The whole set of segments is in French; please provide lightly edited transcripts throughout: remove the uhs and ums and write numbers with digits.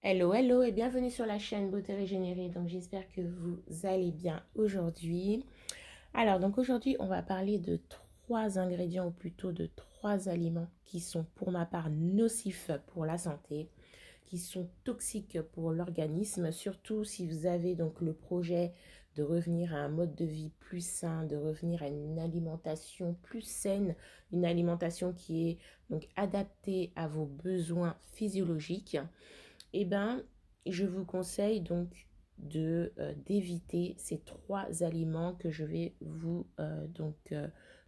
Hello, hello et bienvenue sur la chaîne Beauté Régénérée. Donc j'espère que vous allez bien aujourd'hui. Alors donc aujourd'hui on va parler de trois ingrédients ou plutôt de trois aliments qui sont pour ma part nocifs pour la santé, qui sont toxiques pour l'organisme, surtout si vous avez donc le projet de revenir à un mode de vie plus sain, de revenir à une alimentation plus saine, une alimentation qui est donc adaptée à vos besoins physiologiques. Eh ben, je vous conseille donc d'éviter ces trois aliments que je vais vous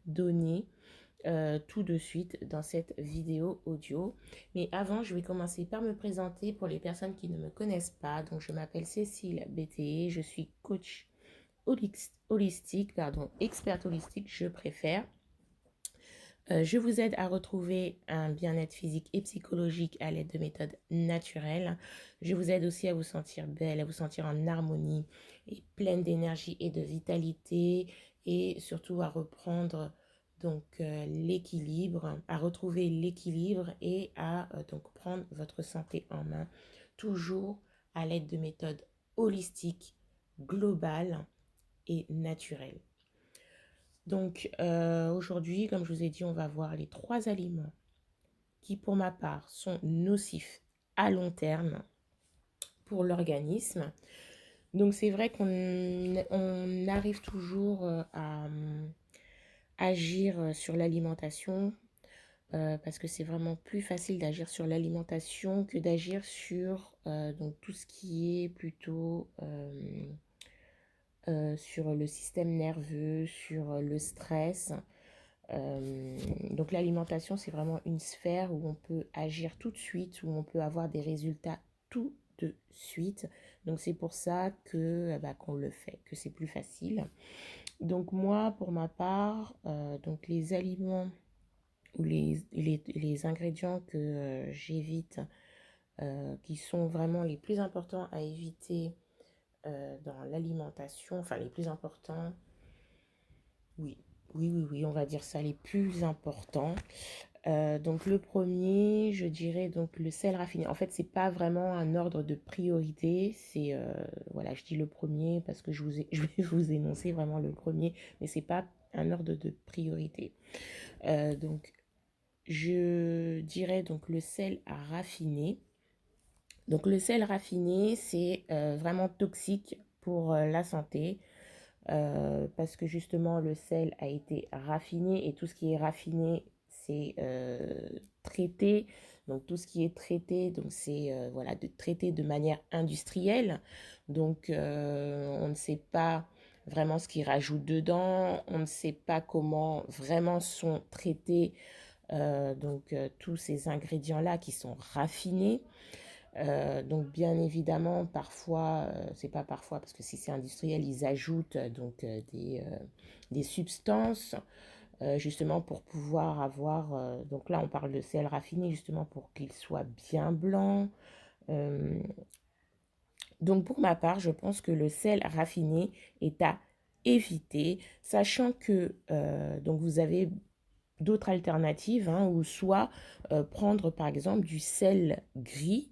donner tout de suite dans cette vidéo audio. Mais avant, je vais commencer par me présenter pour les personnes qui ne me connaissent pas. Donc, je m'appelle Cécile BTE, je suis coach holistique, experte holistique, je préfère. Je vous aide à retrouver un bien-être physique et psychologique à l'aide de méthodes naturelles. Je vous aide aussi à vous sentir belle, à vous sentir en harmonie et pleine d'énergie et de vitalité et surtout à reprendre l'équilibre, à retrouver l'équilibre et à donc prendre votre santé en main, toujours à l'aide de méthodes holistiques, globales et naturelles. Donc aujourd'hui, comme je vous ai dit, on va voir les trois aliments qui, pour ma part, sont nocifs à long pour l'organisme. Donc c'est vrai qu'on arrive toujours à agir sur l'alimentation parce que c'est vraiment plus facile d'agir sur l'alimentation que d'agir sur donc tout ce qui est plutôt sur le système nerveux, sur le stress. Donc l'alimentation, c'est vraiment une sphère où on peut agir tout de suite, où on peut avoir des résultats tout de suite. Donc c'est pour ça que qu'on le fait, que c'est plus facile. Donc moi, pour ma part, donc les aliments ou les ingrédients que j'évite, qui sont vraiment les plus importants à éviter dans l'alimentation, enfin les plus importants, oui, on va dire ça, les plus importants. Donc le premier, je dirais donc le sel raffiné. En fait, c'est pas vraiment un ordre de priorité. C'est voilà, je dis le premier parce que je vais vous énoncer vraiment le premier, mais c'est pas un ordre de priorité. Donc je dirais donc le sel raffiné. Donc le sel raffiné, c'est vraiment toxique pour la santé. Parce que justement le sel a été raffiné et tout ce qui est raffiné c'est traité. Donc tout ce qui est traité, donc c'est voilà, traité de manière industrielle. Donc on ne sait pas vraiment ce qu'ils rajoutent dedans, on ne sait pas comment vraiment sont traités tous ces ingrédients là qui sont raffinés. Donc bien évidemment, parfois, c'est pas parfois, parce que si c'est industriel, ils ajoutent des substances, justement pour pouvoir avoir, donc là on parle de sel raffiné, justement pour qu'il soit bien blanc. Euh, donc pour ma part, je pense que le sel raffiné est à éviter, sachant que donc vous avez d'autres alternatives, hein, ou soit prendre par exemple du sel gris,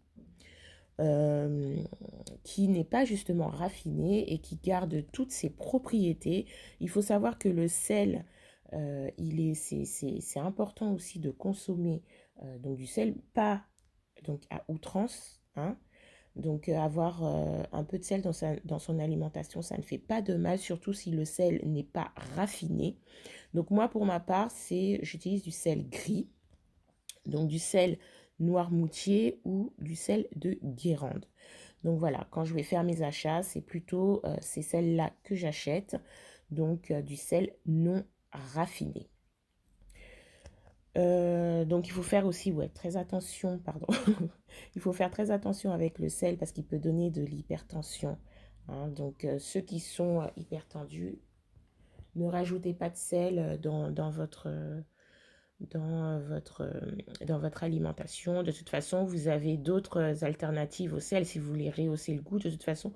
euh, qui n'est pas justement raffiné et qui garde toutes ses propriétés. Il faut savoir que le sel, c'est important aussi de consommer donc du sel, pas donc à outrance, hein. Donc avoir un peu de sel dans son alimentation, ça ne fait pas de mal, surtout si le sel n'est pas raffiné. Donc moi, pour ma part, j'utilise du sel gris, donc du sel Noirmoutier ou du sel de Guérande. Donc voilà, quand je vais faire mes achats, c'est plutôt ces sels-là que j'achète, donc du sel non raffiné. Donc il faut faire aussi très attention, pardon. Il faut faire très attention avec le sel parce qu'il peut donner de l'hypertension, hein. Donc ceux qui sont hypertendus, ne rajoutez pas de sel dans votre alimentation. De toute façon, vous avez d'autres alternatives au sel si vous voulez rehausser le goût. De toute façon,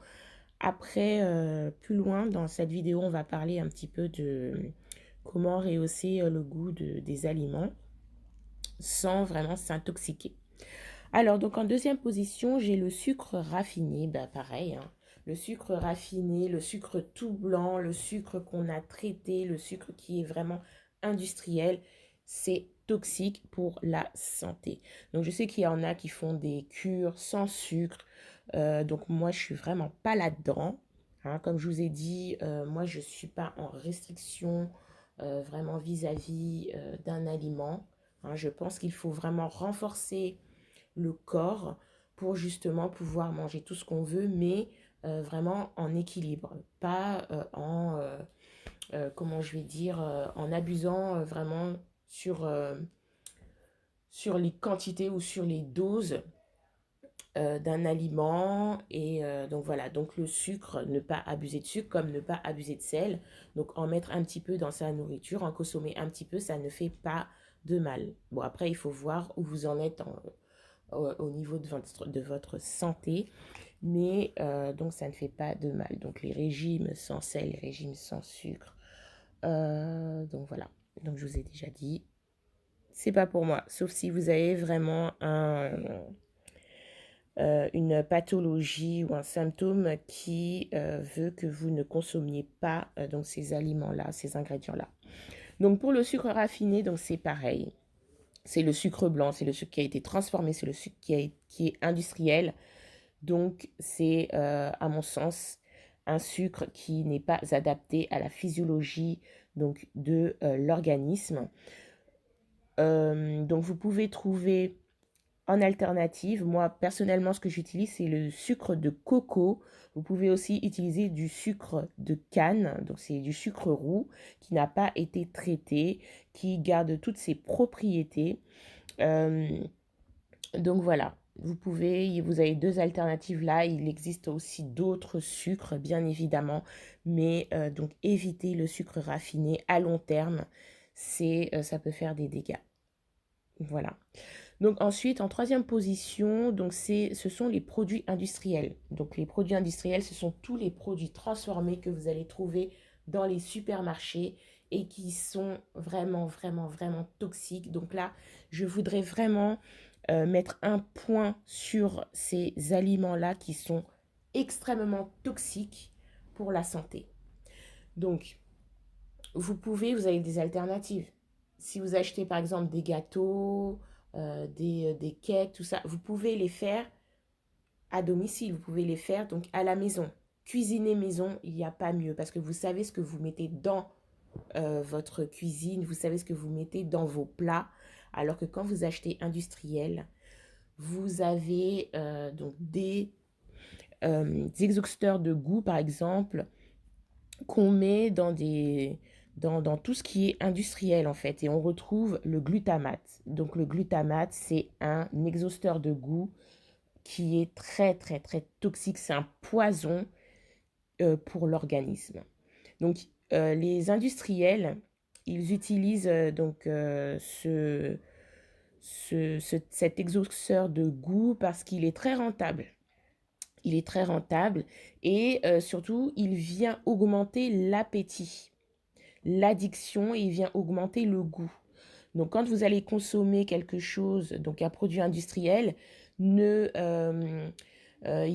après, plus loin dans cette vidéo, on va parler un petit peu de comment rehausser le goût des aliments sans vraiment s'intoxiquer. Alors, donc en deuxième position, j'ai le sucre raffiné. Ben, pareil, hein. Le sucre raffiné, le sucre tout blanc, le sucre qu'on a traité, le sucre qui est vraiment industriel, c'est toxique pour la santé. Donc, je sais qu'il y en a qui font des cures sans sucre. Donc, moi, je suis vraiment pas là-dedans. Hein. Comme je vous ai dit, moi, je suis pas en restriction vraiment vis-à-vis d'un aliment. Hein. Je pense qu'il faut vraiment renforcer le corps pour justement pouvoir manger tout ce qu'on veut, mais vraiment en équilibre, pas comment je vais dire, en abusant vraiment sur, sur les quantités ou sur les doses d'un aliment. Et donc voilà, donc le sucre, ne pas abuser de sucre comme ne pas abuser de sel. Donc en mettre un petit peu dans sa nourriture, en consommer un petit peu, ça ne fait pas de mal. Bon, après, il faut voir où vous en êtes au niveau de votre santé, mais donc ça ne fait pas de mal. Donc les régimes sans sel, les régimes sans sucre, donc voilà. Donc je vous ai déjà dit, c'est pas pour moi, sauf si vous avez vraiment une pathologie ou un symptôme qui veut que vous ne consommiez pas donc ces aliments-là, ces ingrédients-là. Donc pour le sucre raffiné, donc c'est pareil. C'est le sucre blanc, c'est le sucre qui a été transformé, c'est le sucre qui est industriel. Donc, c'est, à mon sens, un sucre qui n'est pas adapté à la physiologie donc, de l'organisme. Donc, vous pouvez trouver en alternative, moi personnellement, ce que j'utilise, c'est le sucre de coco. Vous pouvez aussi utiliser du sucre de canne, donc c'est du sucre roux qui n'a pas été traité, qui garde toutes ses propriétés. Euh, donc voilà, vous avez deux alternatives là. Il existe aussi d'autres sucres, bien évidemment, mais donc évitez le sucre raffiné à long terme, ça peut faire des dégâts. Voilà. Donc ensuite, en troisième position, donc ce sont les produits industriels. Donc les produits industriels, ce sont tous les produits transformés que vous allez trouver dans les supermarchés et qui sont vraiment, vraiment, vraiment toxiques. Donc là, je voudrais vraiment mettre un point sur ces aliments-là qui sont extrêmement toxiques pour la santé. Donc, vous avez des alternatives. Si vous achetez par exemple des gâteaux, des cakes, tout ça, vous pouvez les faire à domicile, vous pouvez les faire donc à la maison. Cuisiner maison, il n'y a pas mieux parce que vous savez ce que vous mettez dans votre cuisine, vous savez ce que vous mettez dans vos plats, alors que quand vous achetez industriel, vous avez donc des exhausteurs de goût, par exemple, qu'on met dans tout ce qui est industriel, en fait. Et on retrouve le glutamate. Donc, le glutamate, c'est un exhausteur de goût qui est très, très, très toxique. C'est un poison pour l'organisme. Donc, les industriels, ils utilisent cet exhausteur de goût parce qu'il est très rentable. Il est très rentable et surtout, il vient augmenter l'appétit, l'addiction et il vient augmenter le goût. Donc, quand vous allez consommer quelque chose, donc un produit industriel, il ne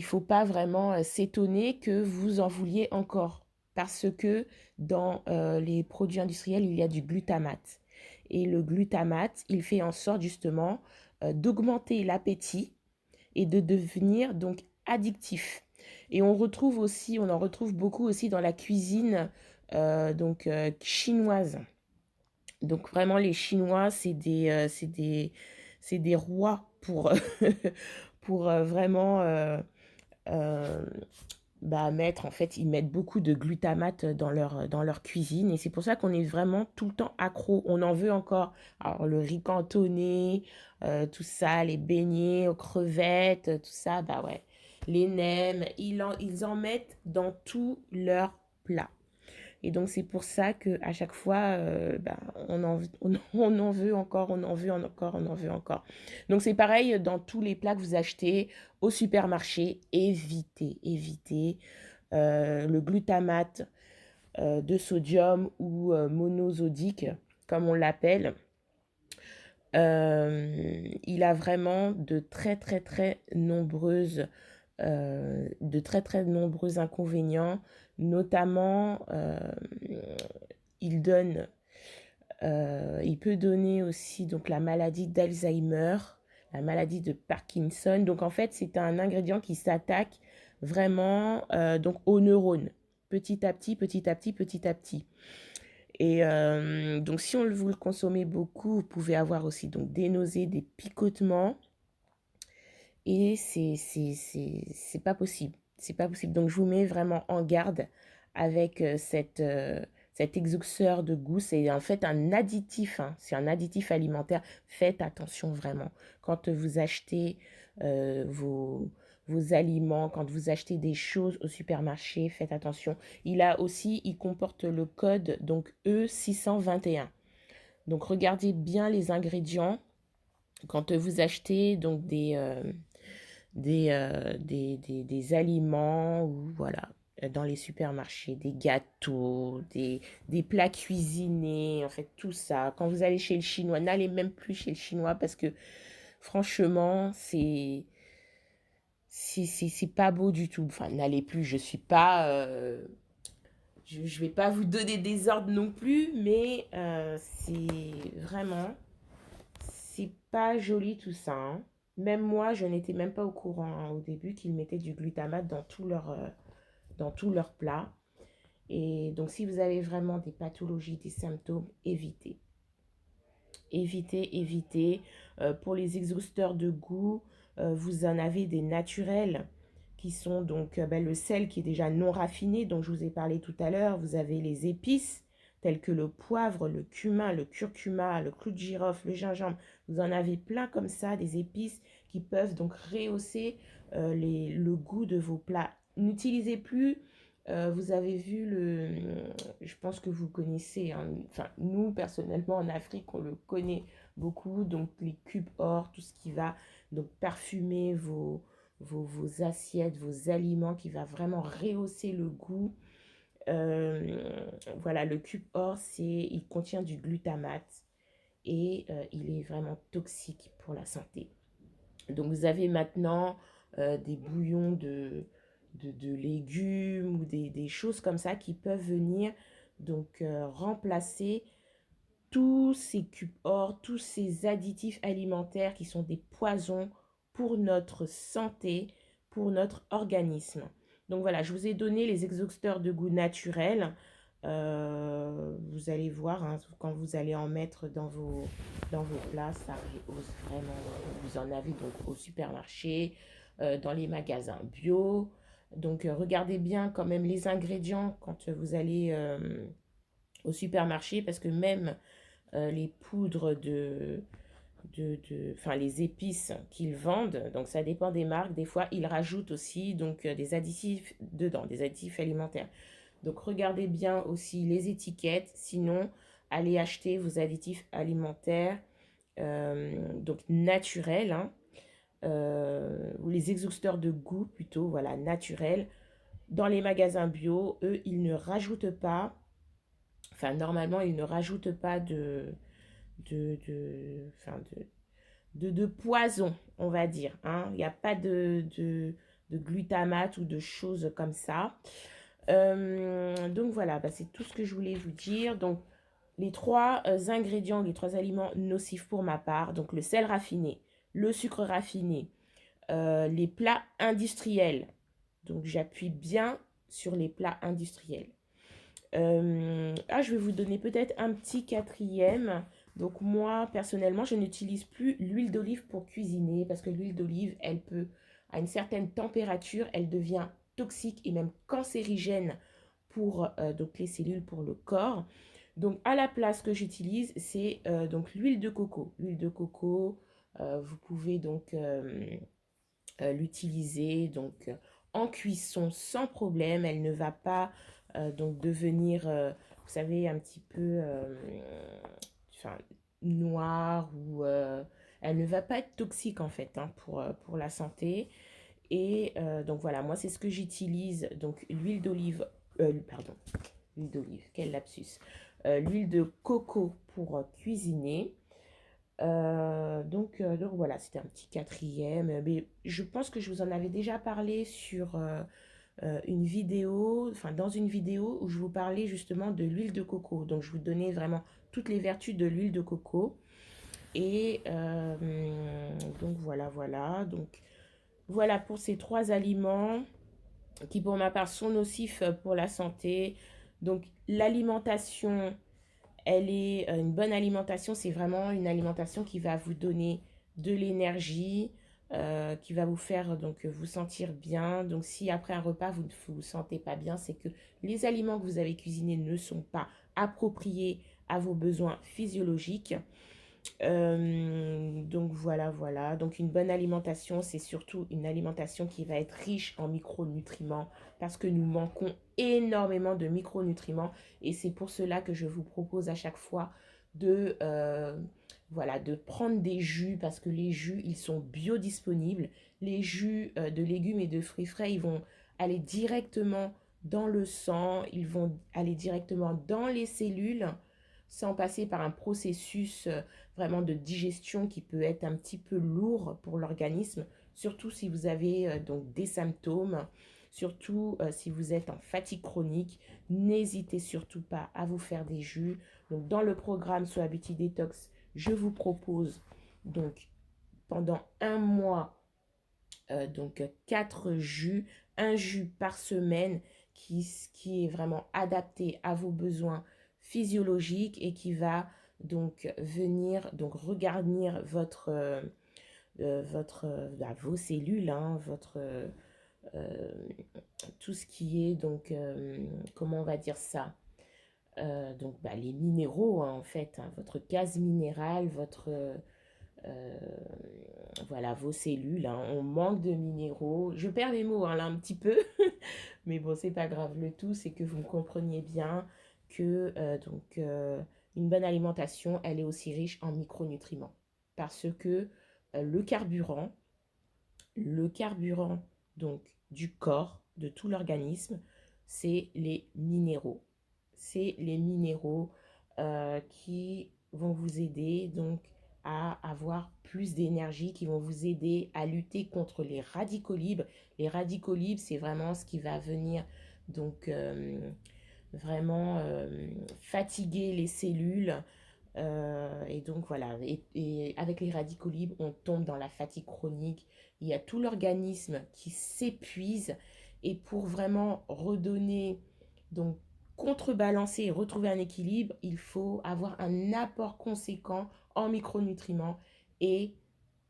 faut pas vraiment s'étonner que vous en vouliez encore. Parce que dans les produits industriels, il y a du glutamate. Et le glutamate, il fait en sorte justement d'augmenter l'appétit et de devenir donc addictif. Et on en retrouve beaucoup aussi dans la cuisine chinoise. Donc vraiment les Chinois, c'est des rois pour pour vraiment euh, mettre en fait ils mettent beaucoup de glutamate dans leur cuisine et c'est pour ça qu'on est vraiment tout le temps accro. On en veut encore. Alors le riz cantonné, tout ça, les beignets aux crevettes, tout ça, bah ouais. Les nems, ils en mettent dans tous leurs plats. Et donc c'est pour ça que à chaque fois, on en veut encore, on en veut encore, on en veut encore. Donc c'est pareil dans tous les plats que vous achetez au supermarché, évitez, évitez le glutamate de sodium ou monosodique, comme on l'appelle. Il a vraiment de très très nombreux inconvénients, notamment il il peut donner aussi donc la maladie d'Alzheimer, la maladie de Parkinson. Donc en fait, c'est un ingrédient qui s'attaque vraiment donc aux neurones, petit à petit, petit à petit, petit à petit. Et donc si vous le consommez beaucoup, vous pouvez avoir aussi donc des nausées, des picotements. Et c'est pas possible. C'est pas possible. Donc, je vous mets vraiment en garde avec cet exauceur de goût. C'est en fait un additif, hein. C'est un additif alimentaire. Faites attention vraiment. Quand vous achetez vos aliments, quand vous achetez des choses au supermarché, faites attention. Il comporte le code donc E621. Donc, regardez bien les ingrédients quand vous achetez donc des aliments ou voilà, dans les supermarchés, des gâteaux, des plats cuisinés, en fait, tout ça. Quand vous allez chez le chinois, n'allez même plus chez le chinois parce que franchement, c'est pas beau du tout. Enfin, n'allez plus, je suis pas. Je vais pas vous donner des ordres non plus, mais c'est vraiment. C'est pas joli tout ça, hein. Même moi, je n'étais même pas au courant hein, au début qu'ils mettaient du glutamate dans tous leurs plats. Et donc, si vous avez vraiment des pathologies, des symptômes, évitez. Évitez, évitez. Pour les exhausteurs de goût, vous en avez des naturels qui sont donc le sel qui est déjà non raffiné, dont je vous ai parlé tout à l'heure. Vous avez les épices telles que le poivre, le cumin, le curcuma, le clou de girofle, le gingembre. Vous en avez plein comme ça, des épices qui peuvent donc rehausser le goût de vos plats. N'utilisez plus vous avez vu je pense que vous connaissez, hein, enfin nous personnellement en Afrique on le connaît beaucoup, donc les cubes or, tout ce qui va donc parfumer vos assiettes, vos aliments, qui va vraiment rehausser le goût. Voilà, le cube or, il contient du glutamate et il est vraiment toxique pour la santé. Donc vous avez maintenant des bouillons de légumes ou des choses comme ça qui peuvent venir donc remplacer tous ces cubes or, tous ces additifs alimentaires qui sont des poisons pour notre santé, pour notre organisme. Donc voilà, je vous ai donné les exhausteurs de goût naturels. Vous allez voir, hein, quand vous allez en mettre dans vos plats, ça rehausse vraiment. Vous en avez donc au supermarché, dans les magasins bio. Donc regardez bien quand même les ingrédients quand vous allez au supermarché parce que même les poudres enfin les épices qu'ils vendent, donc ça dépend des marques, des fois ils rajoutent aussi donc des additifs dedans, des additifs alimentaires. Donc regardez bien aussi les étiquettes, sinon allez acheter vos additifs alimentaires donc naturels, hein, ou les exhausteurs de goût plutôt, voilà, naturels. Dans les magasins bio, eux, ils ne rajoutent pas, enfin normalement, ils ne rajoutent pas enfin, de poison, on va dire, hein. Il n'y a pas de glutamate ou de choses comme ça. Donc voilà, c'est tout ce que je voulais vous dire. Donc les trois ingrédients, les trois aliments nocifs pour ma part, donc le sel raffiné, le sucre raffiné, les plats industriels. Donc j'appuie bien sur les plats industriels. Je vais vous donner peut-être un petit quatrième. Donc moi, personnellement, je n'utilise plus l'huile d'olive pour cuisiner parce que l'huile d'olive, à une certaine température, elle devient toxique et même cancérigène pour donc les cellules, pour le corps. Donc à la place que j'utilise, c'est donc l'huile de coco. L'huile de coco, vous pouvez donc l'utiliser donc en cuisson sans problème. Elle ne va pas donc devenir, vous savez, un petit peu enfin, noire ou elle ne va pas être toxique en fait hein, pour la santé. Et donc voilà, moi c'est ce que j'utilise. Donc l'huile d'olive, pardon, l'huile d'olive, quel lapsus. L'huile de coco pour cuisiner. Donc voilà, c'était un petit quatrième. Mais je pense que je vous en avais déjà parlé sur une vidéo, enfin dans une vidéo où je vous parlais justement de l'huile de coco. Donc je vous donnais vraiment toutes les vertus de l'huile de coco. Et donc voilà, voilà. Donc voilà pour ces trois aliments qui pour ma part sont nocifs pour la santé. Donc l'alimentation, elle est une bonne alimentation, c'est vraiment une alimentation qui va vous donner de l'énergie, qui va vous faire donc vous sentir bien. Donc si après un repas vous ne vous sentez pas bien, c'est que les aliments que vous avez cuisinés ne sont pas appropriés à vos besoins physiologiques. Donc voilà, voilà. Donc une bonne alimentation, c'est surtout une alimentation qui va être riche en micronutriments parce que nous manquons énormément de micronutriments et c'est pour cela que je vous propose à chaque fois de, voilà, de prendre des jus parce que les jus, ils sont biodisponibles. Les jus de légumes et de fruits frais, ils vont aller directement dans le sang, ils vont aller directement dans les cellules sans passer par un processus vraiment de digestion qui peut être un petit peu lourd pour l'organisme, surtout si vous avez donc des symptômes, surtout si vous êtes en fatigue chronique. N'hésitez surtout pas à vous faire des jus. Donc dans le programme Soabiti Detox, je vous propose donc pendant un mois donc 4 jus, un jus par semaine qui est vraiment adapté à vos besoins physiologiques et qui va donc venir donc regarnir vos cellules, hein, euh, tout ce qui est donc, comment on va dire ça, donc les minéraux hein, en fait, hein, votre gaz minéral, euh, voilà, vos cellules, hein. On manque de minéraux. Je perds les mots hein, là un petit peu, mais bon, c'est pas grave. Le tout, c'est que vous me compreniez bien que une bonne alimentation, elle est aussi riche en micronutriments. Parce que le carburant, le carburant donc du corps, de tout l'organisme, c'est les minéraux. C'est les minéraux qui vont vous aider donc à avoir plus d'énergie, qui vont vous aider à lutter contre les radicaux libres. Les radicaux libres, c'est vraiment ce qui va venir donc vraiment fatiguer les cellules. Et donc voilà, et avec les radicaux libres, on tombe dans la fatigue chronique. Il y a tout l'organisme qui s'épuise. Et pour vraiment redonner, donc contrebalancer et retrouver un équilibre, il faut avoir un apport conséquent en micronutriments. Et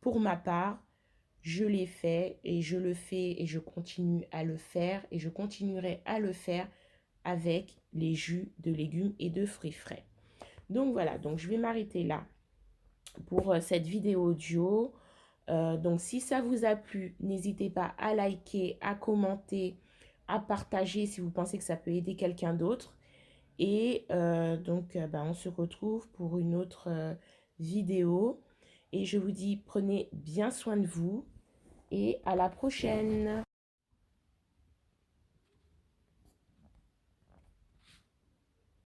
pour ma part, je l'ai fait et je le fais et je continue à le faire et je continuerai à le faire avec les jus de légumes et de fruits frais. Donc voilà, donc je vais m'arrêter là pour cette vidéo audio. Donc si ça vous a plu, n'hésitez pas à liker, à commenter, à partager si vous pensez que ça peut aider quelqu'un d'autre. Et on se retrouve pour une autre vidéo. Et je vous dis, prenez bien soin de vous et à la prochaine.